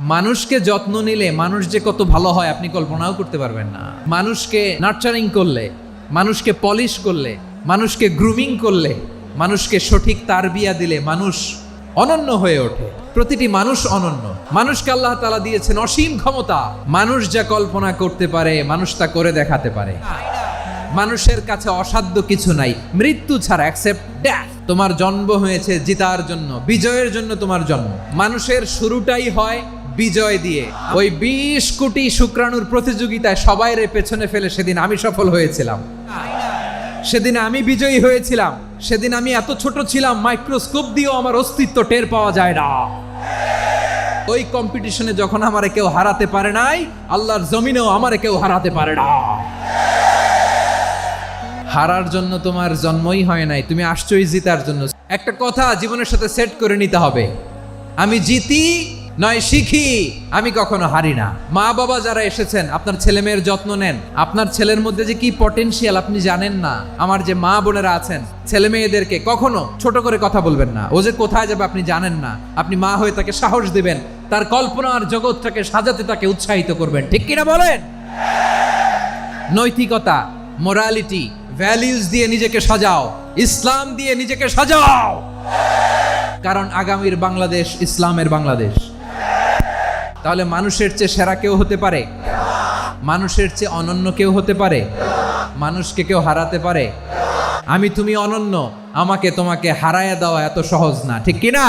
মানুষকে যত্ন নিলে মানুষ যে কত ভালো হয় আপনি কল্পনাও করতে পারবেন না। মানুষকে নার্চারিং করলে, মানুষকে পলিশ করলে, মানুষকে গ্রুমিং করলে, মানুষকে সঠিক তারবিয়া দিলে মানুষ অনন্য হয়ে ওঠে। প্রতিটি মানুষ অনন্য। মানুষকে আল্লাহ তাআলা দিয়েছেন অসীম ক্ষমতা। মানুষ যা কল্পনা করতে পারে মানুষ তা করে দেখাতে পারে। মানুষের কাছে অসাধ্য কিছু নাই মৃত্যু ছাড়া, অ্যাকসেপ্ট ডেথ। তোমার জন্ম হয়েছে জিতার জন্য, বিজয়ের জন্য তোমার জন্ম। মানুষের শুরুটাই হয় বিজয় দিয়ে। ওই 20 কোটি শুক্রাণুর প্রতিযোগিতায় সবাইরে পেছনে ফেলে সেদিন আমি সফল হয়েছিলাম, সেদিন আমি বিজয়ী হয়েছিলাম, সেদিন আমি এত ছোট ছিলাম মাইক্রোস্কোপ দিয়েও আমার অস্তিত্ব টের পাওয়া যায় না। ওই কম্পিটিশনে যখন আমারে কেউ হারাতে পারে নাই, আল্লাহর জমিনেও আমারে কেউ হারাতে পারে না। হারার জন্য তোমার জন্মই হয় নাই, তুমি আসছোই জিতার জন্য। একটা কথা জীবনের সাথে সেট করে নিতে হবে, আমি জিতি নয় শিখি, আমি কখনো হারি না। মা বাবা যারা এসেছেন আপনার ছেলে মেয়ের যত্ন নেন। আপনার ছেলের মধ্যে যে কি পটেনশিয়াল আপনি জানেন না। আমার যে মা বোনেরা আছেন, ছেলে মেয়েদেরকে কখনো ছোট করে কথা বলবেন না। ও যে কোথায় যাবে আপনি জানেন না। আপনি মা হয়ে তাকে সাহস দিবেন, তার কল্পনার জগৎটাকে সাজাতে তাকে উৎসাহিত করবেন, ঠিক কিনা বলেন? নৈতিকতা, মোরালিটি, ভ্যালিউজ দিয়ে নিজেকে সাজাও, ইসলাম দিয়ে নিজেকে সাজাও। কারণ আগামীর বাংলাদেশ ইসলামের বাংলাদেশ। তাহলে মানুষের চেয়ে সেরা কেউ হতে পারে? মানুষের চেয়ে অনন্য কেউ হতে পারে? মানুষকে কেউ হারাতে পারে? আমি তুমি অনন্য, আমাকে তোমাকে হারায়া দেওয়া এত সহজ না, ঠিক কিনা?